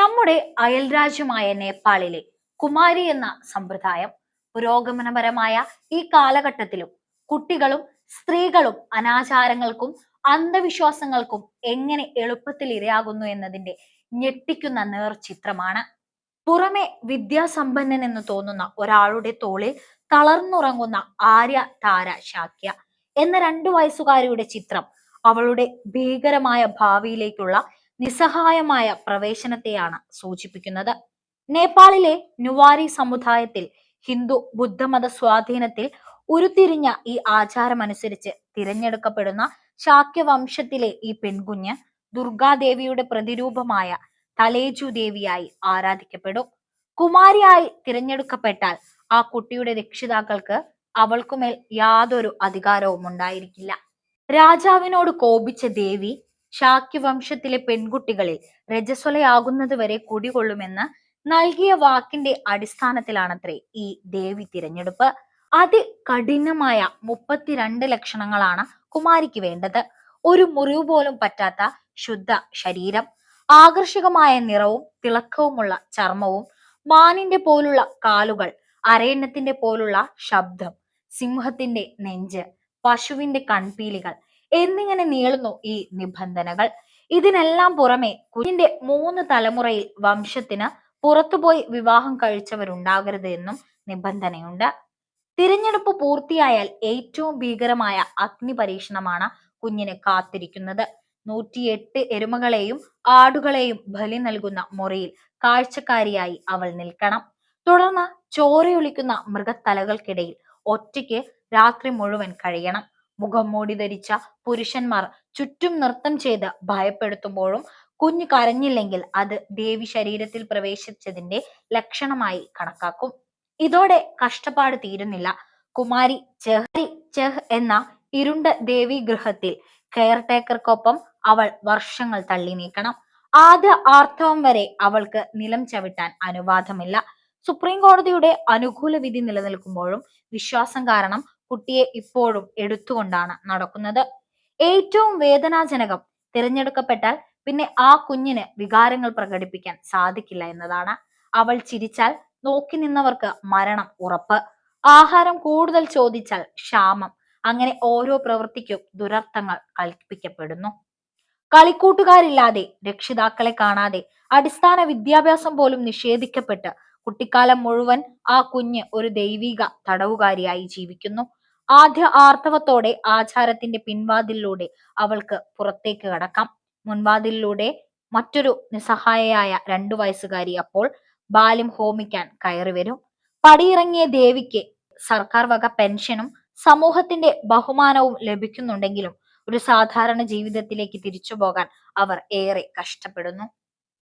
നമ്മുടെ അയൽരാജ്യമായ നേപ്പാളിലെ കുമാരി എന്ന സമ്പ്രദായം പുരോഗമനപരമായ ഈ കാലഘട്ടത്തിലും കുട്ടികളും സ്ത്രീകളും അനാചാരങ്ങൾക്കും അന്ധവിശ്വാസങ്ങൾക്കും എങ്ങനെ എളുപ്പത്തിൽ ഇരയാകുന്നു എന്നതിന്റെ ഞെട്ടിക്കുന്ന നേർചിത്രമാണ്. പുറമെ വിദ്യാസമ്പന്നൻ എന്ന് തോന്നുന്ന ഒരാളുടെ തോളിൽ തളർന്നുറങ്ങുന്ന ആര്യ താര ശാക്യ എന്ന 2 വയസ്സുകാരിയുടെ ചിത്രം അവളുടെ ഭീകരമായ ഭാവിയിലേക്കുള്ള നിസ്സഹായമായ പ്രവേശനത്തെയാണ് സൂചിപ്പിക്കുന്നത്. നേപ്പാളിലെ നുവാരി സമുദായത്തിൽ ഹിന്ദു ബുദ്ധമത സ്വാധീനത്തിൽ ഉരുത്തിരിഞ്ഞ ഈ ആചാരമനുസരിച്ച് തിരഞ്ഞെടുക്കപ്പെടുന്ന ശാക്യ വംശത്തിലെ ഈ പെൺകുഞ്ഞ് ദുർഗാദേവിയുടെ പ്രതിരൂപമായ തലേജു ദേവിയായി ആരാധിക്കപ്പെടും. കുമാരിയായി തിരഞ്ഞെടുക്കപ്പെട്ടാൽ ആ കുട്ടിയുടെ രക്ഷിതാക്കൾക്ക് അവൾക്കുമേൽ യാതൊരു അധികാരവും ഉണ്ടായിരിക്കില്ല. രാജാവിനോട് കോപിച്ച ദേവി ശാക്യവംശത്തിലെ പെൺകുട്ടികളിൽ രജസ്വലയാകുന്നത് വരെ കുടികൊള്ളുമെന്ന് നൽകിയ വാക്കിന്റെ അടിസ്ഥാനത്തിലാണത്രേ ഈ ദേവി തിരഞ്ഞെടുപ്പ്. അതികഠിനമായ 32 ലക്ഷണങ്ങളാണ് കുമാരിക്ക് വേണ്ടത്. ഒരു മുറിവ് പോലും പറ്റാത്ത ശുദ്ധ ശരീരം, ആകർഷകമായ നിറവും തിളക്കവുമുള്ള ചർമ്മവും, മാനിന്റെ പോലുള്ള കാലുകൾ, അരയന്നത്തിന്റെ പോലുള്ള ശബ്ദം, സിംഹത്തിന്റെ നെഞ്ച്, പശുവിന്റെ കൺപീലികൾ എന്നിങ്ങനെ നീളുന്നു ഈ നിബന്ധനകൾ. ഇതിനെല്ലാം പുറമെ കുഞ്ഞിന്റെ 3 തലമുറയിൽ വംശത്തിന് പുറത്തുപോയി വിവാഹം കഴിച്ചവരുണ്ടാകരുത് എന്നും നിബന്ധനയുണ്ട്. തിരഞ്ഞെടുപ്പ് പൂർത്തിയായാൽ ഏറ്റവും ഭീകരമായ അഗ്നി പരീക്ഷണമാണ് കുഞ്ഞിനെ കാത്തിരിക്കുന്നത്. 108 എരുമകളെയും ആടുകളെയും ബലി നൽകുന്ന മുറിയിൽ കാഴ്ചക്കാരിയായി അവൾ നിൽക്കണം. തുടർന്ന് ചോരയൊലിക്കുന്ന മൃഗത്തലകൾക്കിടയിൽ ഒറ്റയ്ക്ക് രാത്രി മുഴുവൻ കഴിയണം. മുഖം മൂടി ധരിച്ച പുരുഷന്മാർ ചുറ്റും നൃത്തം ചെയ്ത് ഭയപ്പെടുത്തുമ്പോഴും കുഞ്ഞ് കരഞ്ഞില്ലെങ്കിൽ അത് ദേവി ശരീരത്തിൽ പ്രവേശിച്ചതിന്റെ ലക്ഷണമായി കണക്കാക്കും. ഇതോടെ കഷ്ടപ്പാട് തീരുന്നില്ല. കുമാരി ചെഹ് എന്ന ഇരുണ്ട ദേവി ഗൃഹത്തിൽ കെയർടേക്കർക്കൊപ്പം അവൾ വർഷങ്ങൾ തള്ളി നീക്കണം. ആദ്യ ആർത്തവം വരെ അവൾക്ക് നിലം ചവിട്ടാൻ അനുവാദമില്ല. സുപ്രീം കോടതിയുടെ അനുകൂല വിധി നിലനിൽക്കുമ്പോഴും വിശ്വാസം കാരണം കുട്ടിയെ ഇപ്പോഴും എടുത്തുകൊണ്ടാണ് നടക്കുന്നത്. ഏറ്റവും വേദനാജനകം, തിരഞ്ഞെടുക്കപ്പെട്ടാൽ പിന്നെ ആ കുഞ്ഞിന് വികാരങ്ങൾ പ്രകടിപ്പിക്കാൻ സാധിക്കില്ല എന്നതാണ്. അവൾ ചിരിച്ചാൽ നോക്കി നിന്നവർക്ക് മരണം ഉറപ്പ്. ആഹാരം കൂടുതൽ ചോദിച്ചാൽ ക്ഷാമം. അങ്ങനെ ഓരോ പ്രവൃത്തിക്കും ദുരർത്ഥങ്ങൾ കൽപ്പിക്കപ്പെടുന്നു. കളിക്കൂട്ടുകാരില്ലാതെ, രക്ഷിതാക്കളെ കാണാതെ, അടിസ്ഥാന വിദ്യാഭ്യാസം പോലും നിഷേധിക്കപ്പെട്ട് കുട്ടിക്കാലം മുഴുവൻ ആ കുഞ്ഞ് ഒരു ദൈവിക തടവുകാരിയായി ജീവിക്കുന്നു. ആദ്യ ആർത്തവത്തോടെ ആചാരത്തിന്റെ പിൻവാതിലിലൂടെ അവൾക്ക് പുറത്തേക്ക് കടക്കാം. മുൻവാതിലിലൂടെ മറ്റൊരു നിസ്സഹായയായ 2 വയസ്സുകാരി അപ്പോൾ ബാല്യം ഹോമിക്കാൻ കയറി വരും. പടിയിറങ്ങിയ ദേവിക്ക് സർക്കാർ വക പെൻഷനും സമൂഹത്തിന്റെ ബഹുമാനവും ലഭിക്കുന്നുണ്ടെങ്കിലും ഒരു സാധാരണ ജീവിതത്തിലേക്ക് തിരിച്ചു പോകാൻ അവർ ഏറെ കഷ്ടപ്പെടുന്നു.